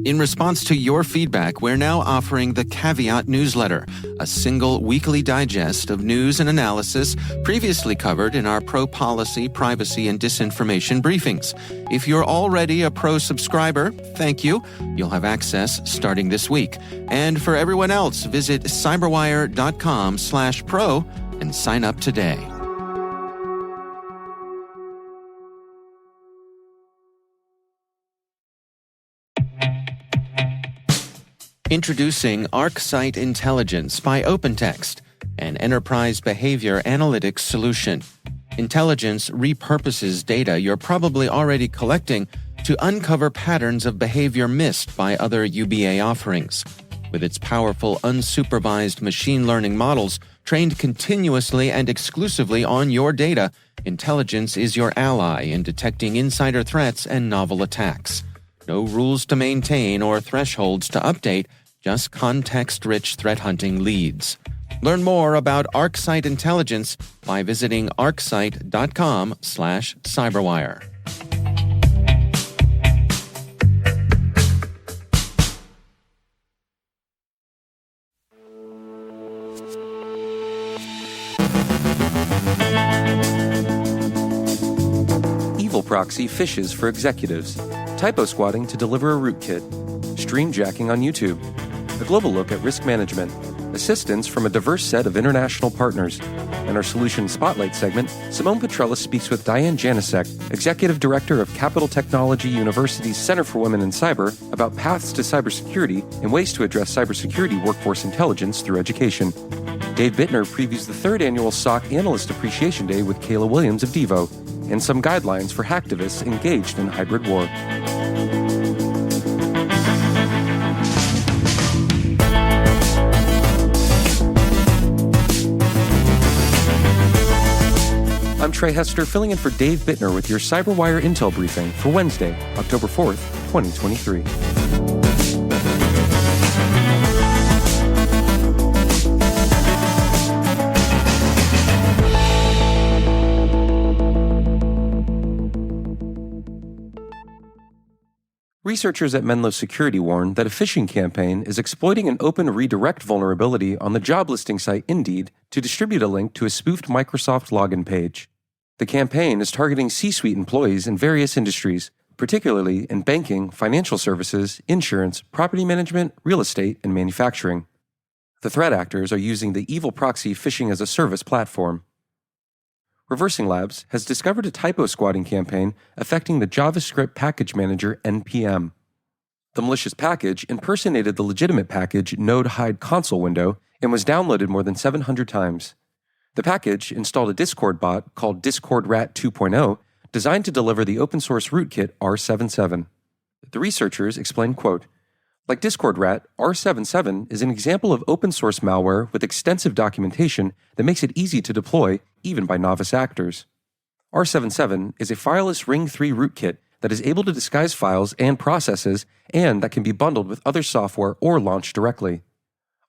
In response to your feedback, we're now offering the Caveat newsletter, a single weekly digest of news and analysis previously covered in our pro-policy, privacy, and disinformation briefings. If you're already a pro subscriber, thank you. You'll have access starting this week. And for everyone else, visit cyberwire.com/pro and sign up today. Introducing ArcSight Intelligence by OpenText, an enterprise behavior analytics solution. Intelligence repurposes data you're probably already collecting to uncover patterns of behavior missed by other UBA offerings. With its powerful, unsupervised machine learning models trained continuously and exclusively on your data, Intelligence is your ally in detecting insider threats and novel attacks. No rules to maintain or thresholds to update, just context-rich threat hunting leads. Learn more about ArcSight Intelligence by visiting arcsight.com/cyberwire. EvilProxy phishes for executives, Typosquatting to deliver a rootkit, streamjacking on YouTube, a global look at risk management, assistance from a diverse set of international partners. In our Solution Spotlight segment, Simone Petrella speaks with Diane Janosek, Executive Director of Capital Technology University's Center for Women in Cyber, about paths to cybersecurity and ways to address cybersecurity workforce intelligence through education. Dave Bittner previews the third annual SOC Analyst Appreciation Day with Kayla Williams of Devo, and some guidelines for hacktivists engaged in hybrid war. I'm Trey Hester, filling in for Dave Bittner with your CyberWire Intel briefing for Wednesday, October 4th, 2023. Researchers at Menlo Security warn that a phishing campaign is exploiting an open redirect vulnerability on the job listing site Indeed to distribute a link to a spoofed Microsoft login page. The campaign is targeting C-suite employees in various industries, particularly in banking, financial services, insurance, property management, real estate, and manufacturing. The threat actors are using the EvilProxy phishing as a service platform. ReversingLabs has discovered a typosquatting campaign affecting the JavaScript package manager NPM. The malicious package impersonated the legitimate package Node Hide console window and was downloaded more than 700 times. The package installed a Discord bot called DiscordRat 2.0 designed to deliver the open-source rootkit R77. The researchers explained, quote, "Like DiscordRat, R77 is an example of open-source malware with extensive documentation that makes it easy to deploy even by novice actors. R77 is a fileless Ring 3 rootkit that is able to disguise files and processes and that can be bundled with other software or launched directly.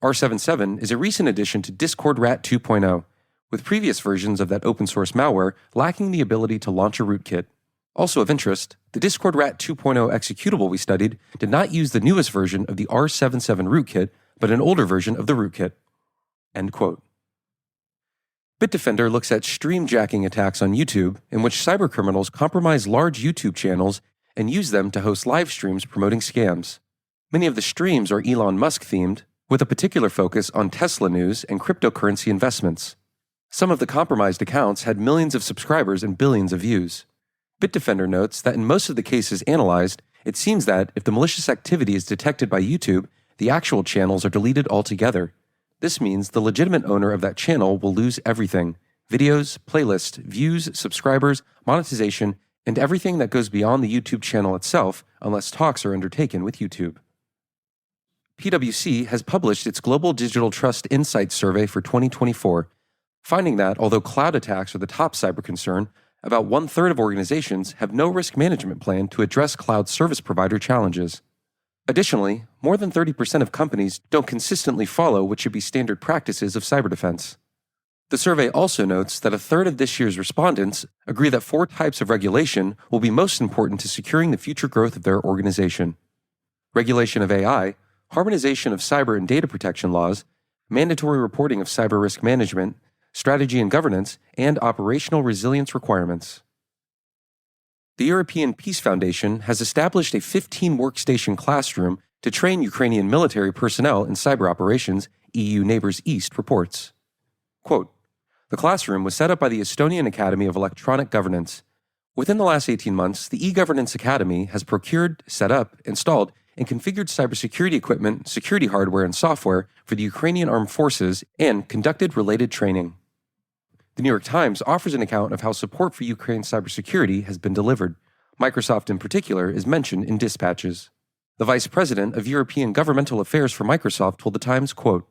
R77 is a recent addition to DiscordRat 2.0, with previous versions of that open-source malware lacking the ability to launch a rootkit. Also of interest, the DiscordRat 2.0 executable we studied did not use the newest version of the R77 rootkit, but an older version of the rootkit." End quote. Bitdefender looks at streamjacking attacks on YouTube in which cybercriminals compromise large YouTube channels and use them to host live streams promoting scams. Many of the streams are Elon Musk themed, with a particular focus on Tesla news and cryptocurrency investments. Some of the compromised accounts had millions of subscribers and billions of views. Bitdefender notes that in most of the cases analyzed, it seems that if the malicious activity is detected by YouTube, the actual channels are deleted altogether. This means the legitimate owner of that channel will lose everything: videos, playlists, views, subscribers, monetization, and everything that goes beyond the YouTube channel itself unless talks are undertaken with YouTube. PwC has published its Global Digital Trust Insights Survey for 2024, finding that although cloud attacks are the top cyber concern, about 1/3 of organizations have no risk management plan to address cloud service provider challenges. Additionally, more than 30% of companies don't consistently follow what should be standard practices of cyber defense. The survey also notes that 1/3 of this year's respondents agree that 4 types of regulation will be most important to securing the future growth of their organization. regulation of AI, harmonization of cyber and data protection laws, mandatory reporting of cyber risk management, strategy and governance, and operational resilience requirements. The European Peace Foundation has established a 15-workstation classroom to train Ukrainian military personnel in cyber operations, EU Neighbours East reports. Quote, "The classroom was set up by the Estonian Academy of Electronic Governance. Within the last 18 months, the e-Governance Academy has procured, set up, installed, and configured cybersecurity equipment, security hardware, and software for the Ukrainian Armed Forces and conducted related training." The New York Times offers an account of how support for Ukraine's cybersecurity has been delivered. Microsoft in particular is mentioned in dispatches. The Vice President of European Governmental Affairs for Microsoft told the Times, quote,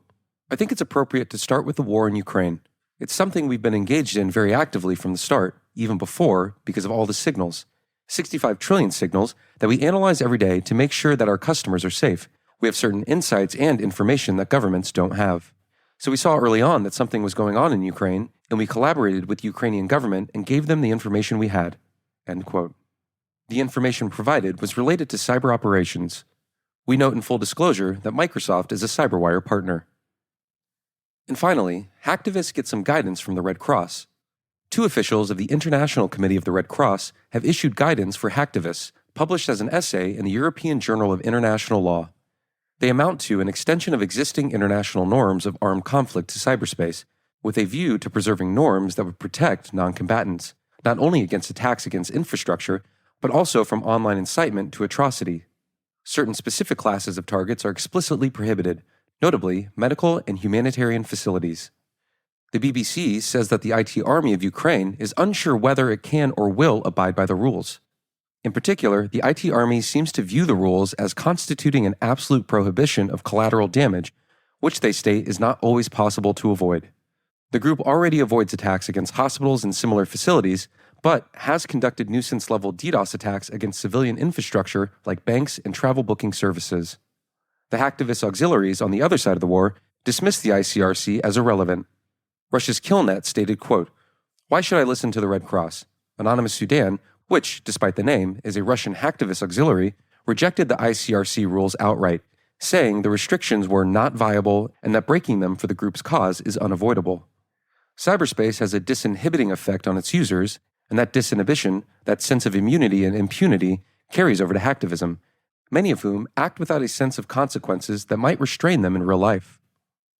"I think it's appropriate to start with the war in Ukraine. It's something we've been engaged in very actively from the start, even before, because of all the signals. 65 trillion signals that we analyze every day to make sure that our customers are safe. We have certain insights and information that governments don't have. So we saw early on that something was going on in Ukraine, and we collaborated with the Ukrainian government and gave them the information we had." End quote. The information provided was related to cyber operations. We note in full disclosure that Microsoft is a CyberWire partner. And finally, hacktivists get some guidance from the Red Cross. 2 officials of the International Committee of the Red Cross have issued guidance for hacktivists, published as an essay in the European Journal of International Law. They amount to an extension of existing international norms of armed conflict to cyberspace, with a view to preserving norms that would protect non-combatants, not only against attacks against infrastructure, but also from online incitement to atrocity. Certain specific classes of targets are explicitly prohibited, notably medical and humanitarian facilities. The BBC says that the IT Army of Ukraine is unsure whether it can or will abide by the rules. In particular, the IT Army seems to view the rules as constituting an absolute prohibition of collateral damage, which they state is not always possible to avoid. The group already avoids attacks against hospitals and similar facilities, but has conducted nuisance-level DDoS attacks against civilian infrastructure like banks and travel booking services. The hacktivist auxiliaries on the other side of the war dismissed the ICRC as irrelevant. Russia's Killnet stated, quote, "Why should I listen to the Red Cross? Anonymous Sudan, which, despite the name, is a Russian hacktivist auxiliary, rejected the ICRC rules outright, saying the restrictions were not viable and that breaking them for the group's cause is unavoidable. Cyberspace has a disinhibiting effect on its users, and that disinhibition, that sense of immunity and impunity, carries over to hacktivism, many of whom act without a sense of consequences that might restrain them in real life."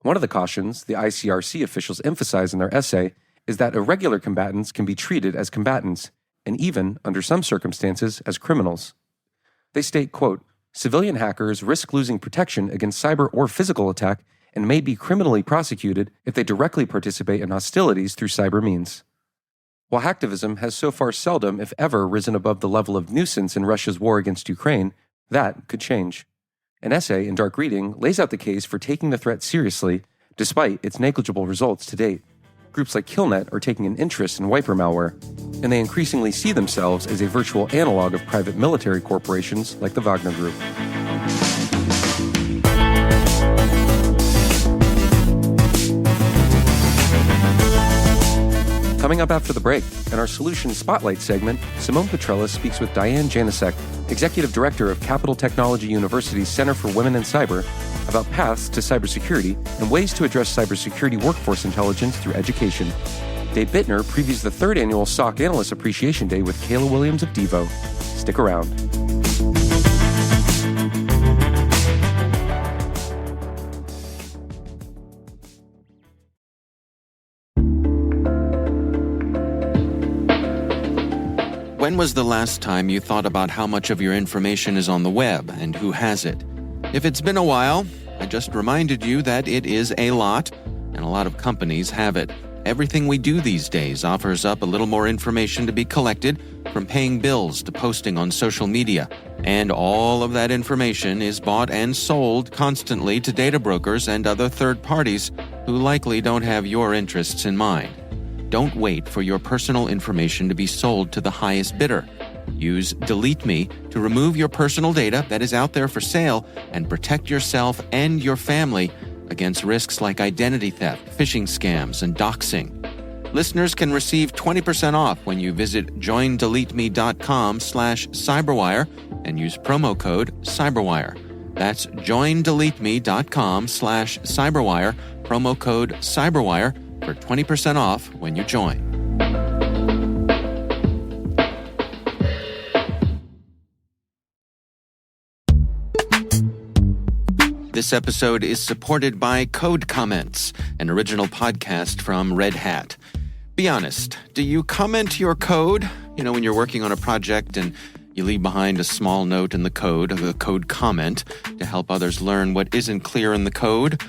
One of the cautions the ICRC officials emphasize in their essay is that irregular combatants can be treated as combatants, and even, under some circumstances, as criminals. They state, quote, "Civilian hackers risk losing protection against cyber or physical attack and may be criminally prosecuted if they directly participate in hostilities through cyber means." While hacktivism has so far seldom, if ever, risen above the level of nuisance in Russia's war against Ukraine, that could change. An essay in Dark Reading lays out the case for taking the threat seriously, despite its negligible results to date. Groups like Killnet are taking an interest in wiper malware, and they increasingly see themselves as a virtual analog of private military corporations like the Wagner Group. Coming up after the break, in our Solution Spotlight segment, Simone Petrella speaks with Diane Janosek, Executive Director of Capital Technology University's Center for Women in Cyber, about paths to cybersecurity and ways to address cybersecurity workforce intelligence through education. Dave Bittner previews the 3rd annual SOC Analyst Appreciation Day with Kayla Williams of Devo. Stick around. When was the last time you thought about how much of your information is on the web and who has it? If it's been a while, I just reminded you that it is a lot, and a lot of companies have it. Everything we do these days offers up a little more information to be collected, from paying bills to posting on social media. And all of that information is bought and sold constantly to data brokers and other third parties who likely don't have your interests in mind. Don't wait for your personal information to be sold to the highest bidder. Use Delete Me to remove your personal data that is out there for sale and protect yourself and your family against risks like identity theft, phishing scams, and doxing. Listeners can receive 20% off when you visit joindeleteme.com/cyberwire and use promo code CyberWire. That's joindeleteme.com/cyberwire, promo code cyberwire for 20% off when you join. This episode is supported by Code Comments, an original podcast from Red Hat. Be honest, do you comment your code? When you're working on a project and you leave behind a small note in the code, a code comment, to help others learn what isn't clear in the code.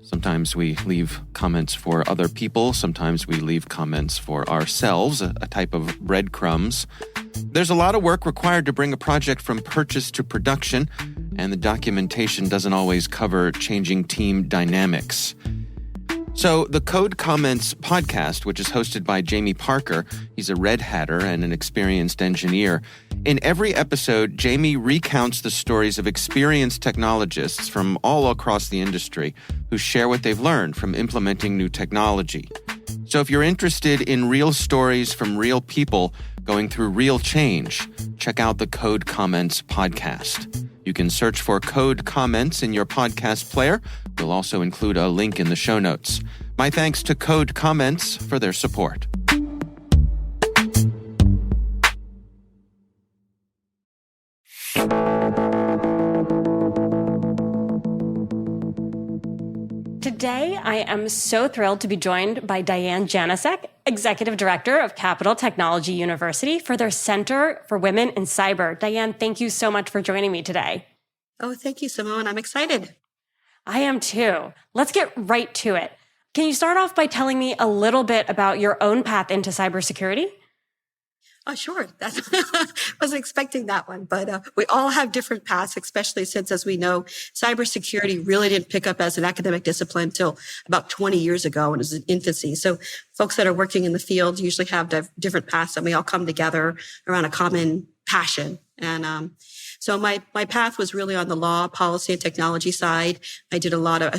Sometimes we leave comments for other people. Sometimes we leave comments for ourselves, a type of breadcrumbs. There's a lot of work required to bring a project from purchase to production, and the documentation doesn't always cover changing team dynamics. So the Code Comments podcast, which is hosted by Jamie Parker, he's a Red Hatter and an experienced engineer. In every episode, Jamie recounts the stories of experienced technologists from all across the industry who share what they've learned from implementing new technology. So if you're interested in real stories from real people going through real change, check out the Code Comments podcast. You can search for Code Comments in your podcast player. We'll also include a link in the show notes. My thanks to Code Comments for their support. Today, I am so thrilled to be joined by Diane Janosek, Executive Director of Capital Technology University for their Center for Women in Cyber. Diane, thank you so much for joining me today. Oh, thank you, Simone. I'm excited. I am too. Let's get right to it. Can you start off by telling me a little bit about your own path into cybersecurity? Oh, sure. I wasn't expecting that one, but we all have different paths, especially since, as we know, cybersecurity really didn't pick up as an academic discipline until about 20 years ago, and it was in infancy. So folks that are working in the field usually have different paths, and we all come together around a common passion. And so my path was really on the law, policy, and technology side. I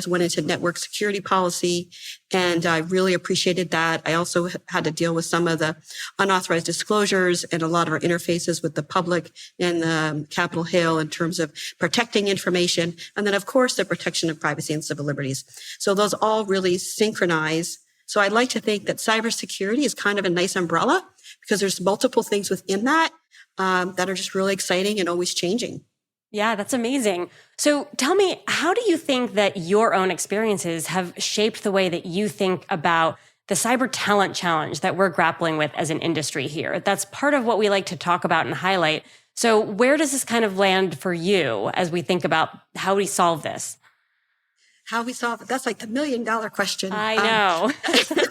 went into network security policy, and I really appreciated that. I also had to deal with some of the unauthorized disclosures and a lot of our interfaces with the public and Capitol Hill in terms of protecting information. And then, of course, the protection of privacy and civil liberties. So those all really synchronize. So I like to think that cybersecurity is kind of a nice umbrella because there's multiple things within that are just really exciting and always changing. Yeah, that's amazing. So tell me, how do you think that your own experiences have shaped the way that you think about the cyber talent challenge that we're grappling with as an industry here? That's part of what we like to talk about and highlight. So where does this kind of land for you as we think about how we solve this? How we solve it? That's like the $1 million question. I know.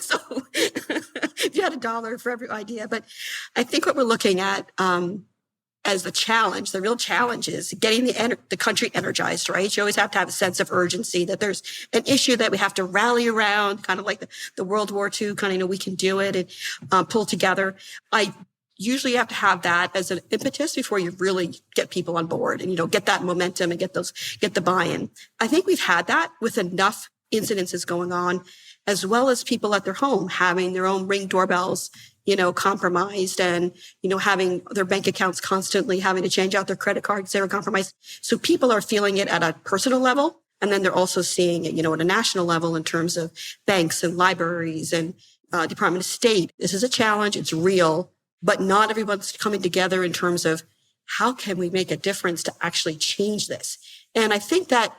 So if you had $1 for every idea, but I think what we're looking at as the real challenge is getting the country energized, right? You always have to have a sense of urgency that there's an issue that we have to rally around, kind of like the World War II, kind of, we can do it and pull together. I usually have to have that as an impetus before you really get people on board and, get that momentum and get the buy-in. I think we've had that with enough incidences going on, as well as people at their home having their own Ring doorbells, compromised and, having their bank accounts constantly having to change out their credit cards, they were compromised. So people are feeling it at a personal level. And then they're also seeing it, at a national level in terms of banks and libraries and Department of State. This is a challenge. It's real. But not everyone's coming together in terms of how can we make a difference to actually change this? And I think that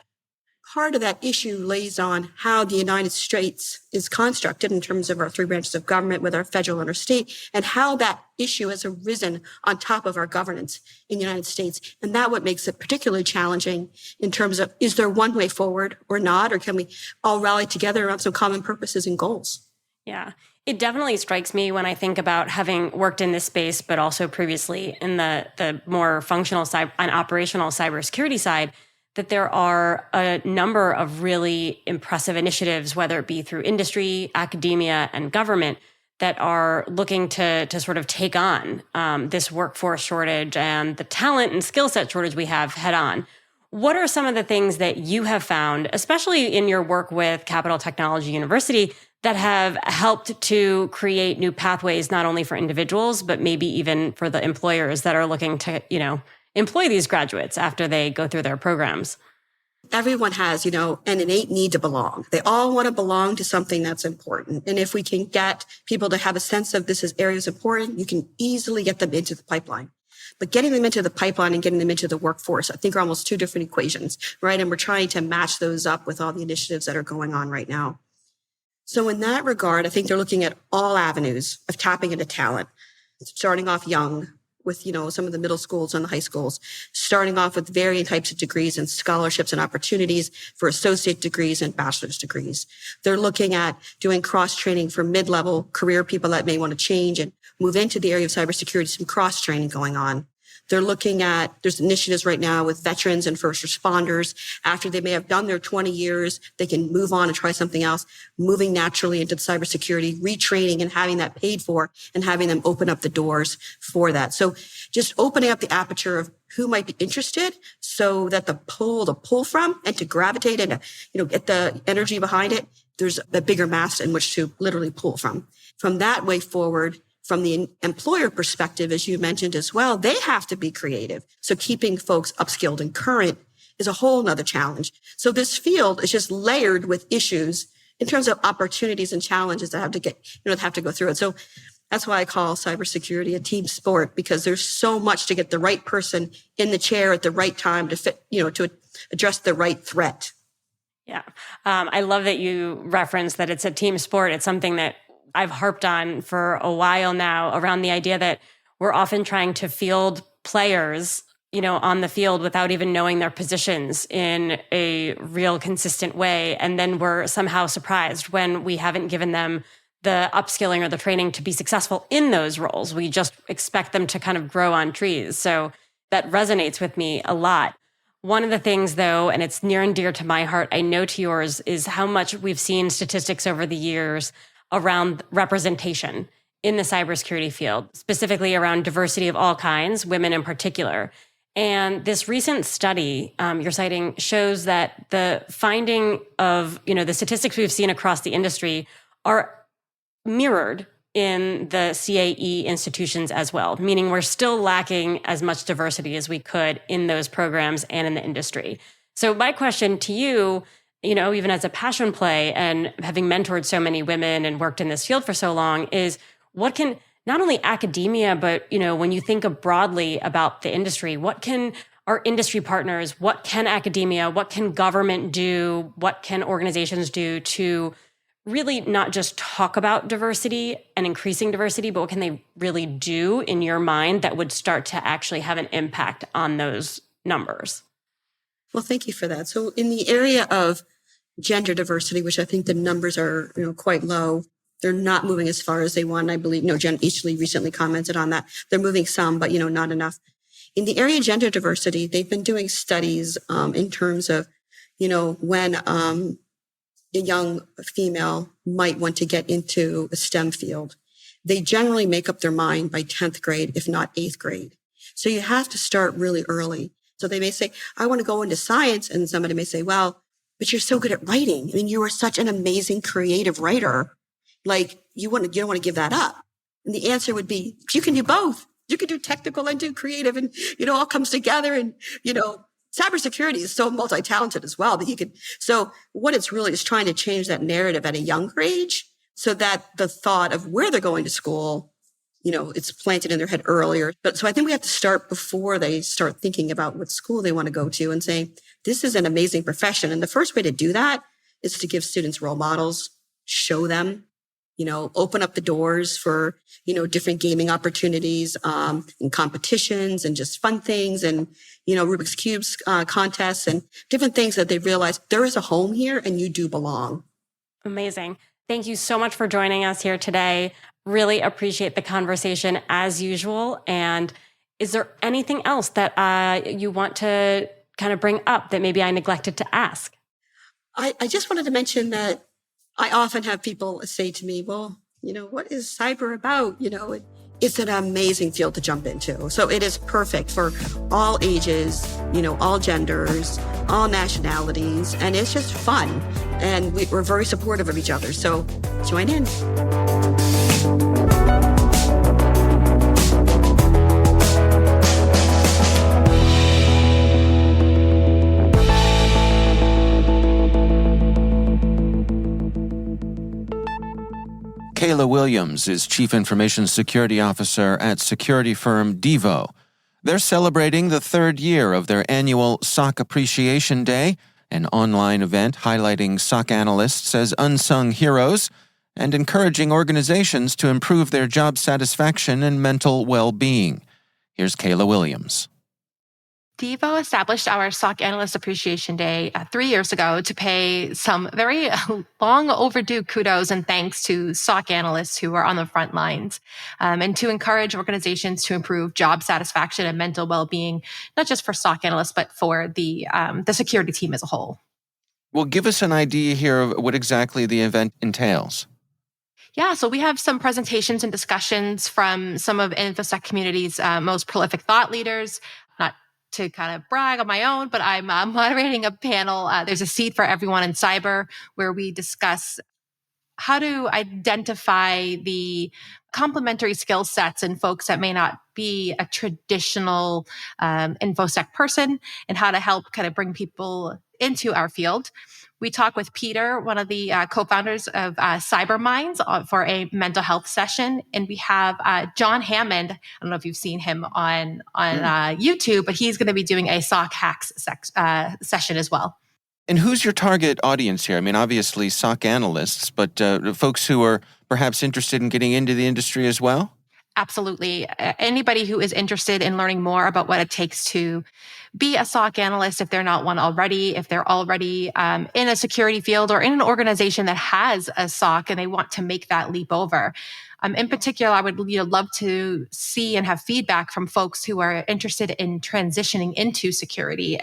part of that issue lays on how the United States is constructed in terms of our three branches of government with our federal and our state, and how that issue has arisen on top of our governance in the United States. And that what makes it particularly challenging in terms of, is there one way forward or not? Or can we all rally together around some common purposes and goals? Yeah. It definitely strikes me when I think about having worked in this space, but also previously in the more functional side and operational cybersecurity side, that there are a number of really impressive initiatives, whether it be through industry, academia, and government, that are looking to sort of take on this workforce shortage and the talent and skill set shortage we have head on. What are some of the things that you have found, especially in your work with Capital Technology University, that have helped to create new pathways, not only for individuals, but maybe even for the employers that are looking to, employ these graduates after they go through their programs? Everyone has, an innate need to belong. They all want to belong to something that's important. And if we can get people to have a sense of this is areas important, you can easily get them into the pipeline. But getting them into the pipeline and getting them into the workforce, I think are almost two different equations, right? And we're trying to match those up with all the initiatives that are going on right now. So in that regard, I think they're looking at all avenues of tapping into talent, starting off young with, some of the middle schools and the high schools, starting off with varying types of degrees and scholarships and opportunities for associate degrees and bachelor's degrees. They're looking at doing cross-training for mid-level career people that may want to change and move into the area of cybersecurity, some cross-training going on. They're looking at, there's initiatives right now with veterans and first responders. After they may have done their 20 years, they can move on and try something else, moving naturally into cybersecurity, retraining and having that paid for and having them open up the doors for that. So just opening up the aperture of who might be interested so that the pull to pull from and to gravitate and, get the energy behind it, there's a bigger mass in which to literally pull from. From that way forward, from the employer perspective, as you mentioned as well, they have to be creative. So keeping folks upskilled and current is a whole nother challenge. So this field is just layered with issues in terms of opportunities and challenges that have to go through it. So that's why I call cybersecurity a team sport, because there's so much to get the right person in the chair at the right time to fit, to address the right threat. Yeah. I love that you referenced that it's a team sport. It's something that I've harped on for a while now around the idea that we're often trying to field players, on the field without even knowing their positions in a real consistent way. And then we're somehow surprised when we haven't given them the upskilling or the training to be successful in those roles. We just expect them to kind of grow on trees. So that resonates with me a lot. One of the things, though, and it's near and dear to my heart, I know to yours, is how much we've seen statistics over the years around representation in the cybersecurity field, specifically around diversity of all kinds, women in particular. And this recent study you're citing shows that the finding of, the statistics we've seen across the industry are mirrored in the CAE institutions as well, meaning we're still lacking as much diversity as we could in those programs and in the industry. So my question to you, even as a passion play and having mentored so many women and worked in this field for so long, is what can not only academia, but, when you think of broadly about the industry, what can our industry partners, what can academia, what can government do, what can organizations do to really not just talk about diversity and increasing diversity, but what can they really do in your mind that would start to actually have an impact on those numbers? Well, thank you for that. So in the area of gender diversity, which I think the numbers are, quite low, they're not moving as far as they want. I believe, Jen Eastley recently commented on that. They're moving some, but, not enough. In the area of gender diversity, they've been doing studies in terms of, when a young female might want to get into a STEM field. They generally make up their mind by 10th grade, if not 8th grade. So you have to start really early. So they may say, I want to go into science. And somebody may say, well, but you're so good at writing. I mean, you are such an amazing creative writer. Like you don't want to give that up. And the answer would be, you can do both. You can do technical and do creative and, all comes together. And, cybersecurity is so multi-talented as well that you could. So what it's really is trying to change that narrative at a younger age so that the thought of where they're going to school, it's planted in their head earlier. But so I think we have to start before they start thinking about what school they want to go to and say, this is an amazing profession. And the first way to do that is to give students role models, show them, open up the doors for, different gaming opportunities, and competitions and just fun things and, Rubik's Cubes, contests and different things that they realize there is a home here and you do belong. Amazing. Thank you so much for joining us here today. Really appreciate the conversation as usual. And is there anything else that you want to kind of bring up that maybe I neglected to ask? I just wanted to mention that I often have people say to me, well, what is cyber about? It's an amazing field to jump into. So it is perfect for all ages, all genders, all nationalities, and it's just fun. And we're very supportive of each other. So join in. Kayla Williams is Chief Information Security Officer at security firm Devo. They're celebrating the third year of their annual SOC Appreciation Day, an online event highlighting SOC analysts as unsung heroes and encouraging organizations to improve their job satisfaction and mental well-being. Here's Kayla Williams. Devo established our SOC Analyst Appreciation Day 3 years ago to pay some very long overdue kudos and thanks to SOC analysts who are on the front lines, and to encourage organizations to improve job satisfaction and mental well-being, not just for SOC analysts, but for the security team as a whole. Well, give us an idea here of what exactly the event entails. Yeah, so we have some presentations and discussions from some of InfoSec community's most prolific thought leaders. Not to kind of brag on my own, but I'm moderating a panel. There's a seat for everyone in cyber where we discuss how to identify the complementary skill sets in folks that may not be a traditional InfoSec person, and how to help kind of bring people into our field. We talk with Peter, one of the co-founders of CyberMinds, for a mental health session. And we have John Hammond. I don't know if you've seen him on YouTube, but he's going to be doing a SOC hacks session as well. And who's your target audience here? I mean, obviously SOC analysts, but folks who are perhaps interested in getting into the industry as well? Absolutely. Anybody who is interested in learning more about what it takes to be a SOC analyst, if they're not one already, if they're already in a security field or in an organization that has a SOC and they want to make that leap over. In particular, I would love to see and have feedback from folks who are interested in transitioning into security.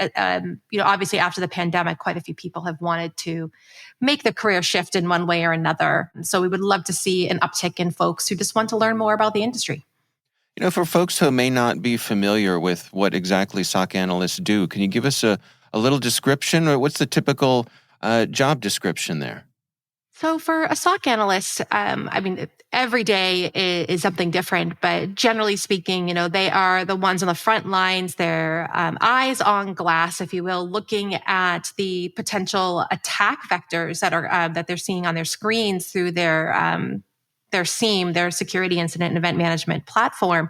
Obviously after the pandemic, quite a few people have wanted to make the career shift in one way or another. So we would love to see an uptick in folks who just want to learn more about the industry. For folks who may not be familiar with what exactly SOC analysts do, can you give us a little description, or what's the typical job description there? So for a SOC analyst, every day is something different, but generally speaking, they are the ones on the front lines. They're eyes on glass, if you will, looking at the potential attack vectors that they're seeing on their screens through their SIEM, their security incident and event management platform.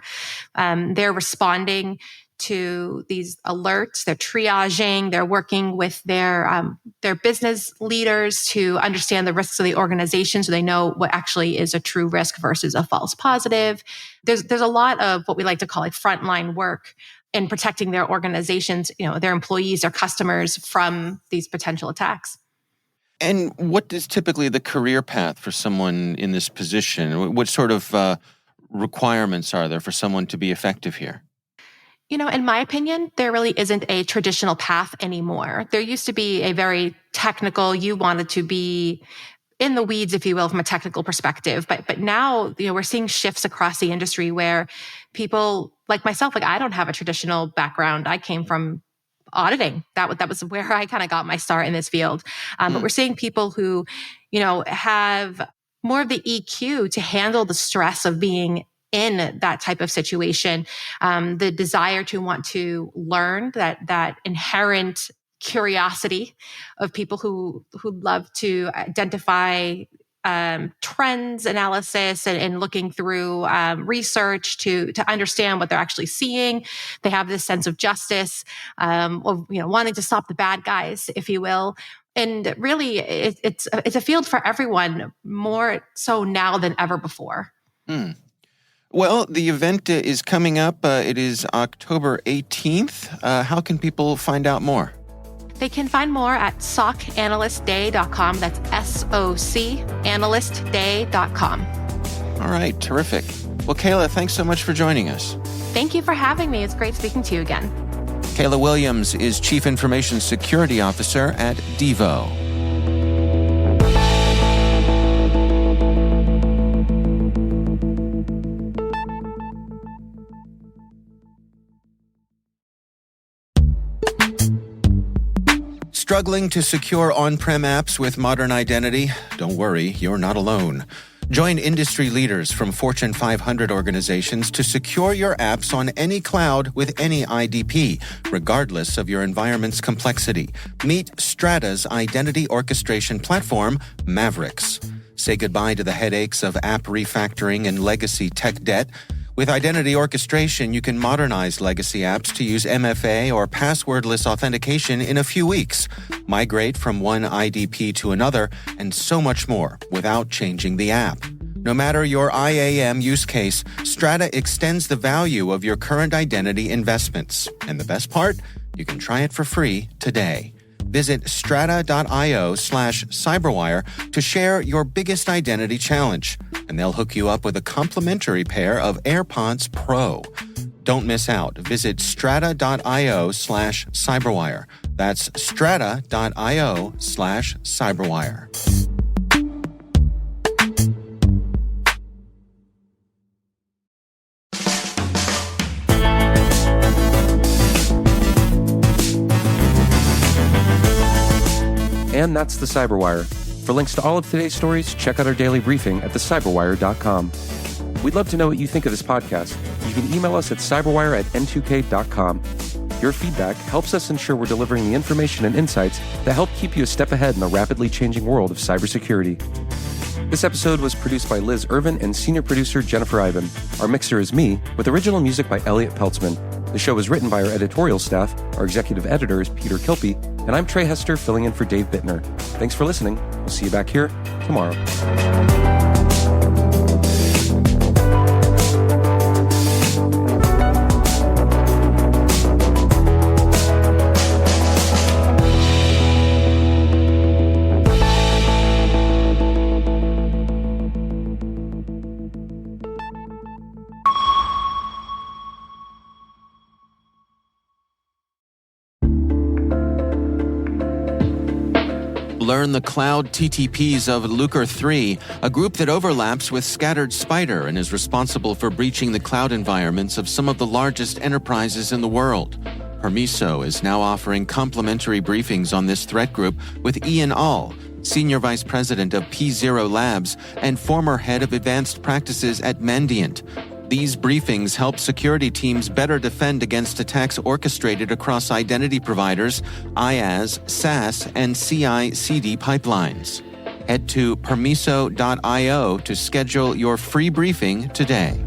They're responding to these alerts, they're triaging, they're working with their business leaders to understand the risks of the organization so they know what actually is a true risk versus a false positive. There's a lot of what we like to call frontline work in protecting their organizations, their employees, their customers from these potential attacks. And what is typically the career path for someone in this position? What sort of requirements are there for someone to be effective here? In my opinion, there really isn't a traditional path anymore. There used to be a very technical, you wanted to be in the weeds, if you will, from a technical perspective. But now, we're seeing shifts across the industry where people like myself, I don't have a traditional background. I came from auditing. That was where I kind of got my start in this field. But we're seeing people who, have more of the EQ to handle the stress of being in that type of situation, the desire to want to learn, that inherent curiosity of people who love to identify trends analysis and looking through research to understand what they're actually seeing. They have this sense of justice, of wanting to stop the bad guys, if you will. And really, it's a field for everyone, more so now than ever before. Well, the event is coming up. It is October 18th. How can people find out more? They can find more at socanalystday.com. That's SOCAnalystday.com. All right, terrific. Well, Kayla, thanks so much for joining us. Thank you for having me. It's great speaking to you again. Kayla Williams is Chief Information Security Officer at Devo. Struggling to secure on-prem apps with modern identity? Don't worry, you're not alone. Join industry leaders from Fortune 500 organizations to secure your apps on any cloud with any IDP, regardless of your environment's complexity. Meet Strata's identity orchestration platform, Mavericks. Say goodbye to the headaches of app refactoring and legacy tech debt. With identity orchestration, you can modernize legacy apps to use MFA or passwordless authentication in a few weeks, migrate from one IDP to another, and so much more without changing the app. No matter your IAM use case, Strata extends the value of your current identity investments. And the best part? You can try it for free today. Visit strata.io/cyberwire to share your biggest identity challenge, and they'll hook you up with a complimentary pair of AirPods Pro. Don't miss out. Visit strata.io/cyberwire. That's strata.io/cyberwire. And that's the CyberWire. For links to all of today's stories, check out our daily briefing at thecyberwire.com. We'd love to know what you think of this podcast. You can email us at cyberwire@n2k.com. Your feedback helps us ensure we're delivering the information and insights that help keep you a step ahead in the rapidly changing world of cybersecurity. This episode was produced by Liz Irvin and senior producer Jennifer Ivan. Our mixer is me, with original music by Elliot Peltzman. The show is written by our editorial staff. Our executive editor is Peter Kilpie, and I'm Trey Hester filling in for Dave Bittner. Thanks for listening. We'll see you back here tomorrow. Learn the cloud TTPs of Lucre 3, a group that overlaps with Scattered Spider and is responsible for breaching the cloud environments of some of the largest enterprises in the world. Permiso is now offering complimentary briefings on this threat group with Ian All, Senior Vice President of P0 Labs and former Head of Advanced Practices at Mandiant. These briefings help security teams better defend against attacks orchestrated across identity providers, IaaS, SaaS, and CI/CD pipelines. Head to permiso.io to schedule your free briefing today.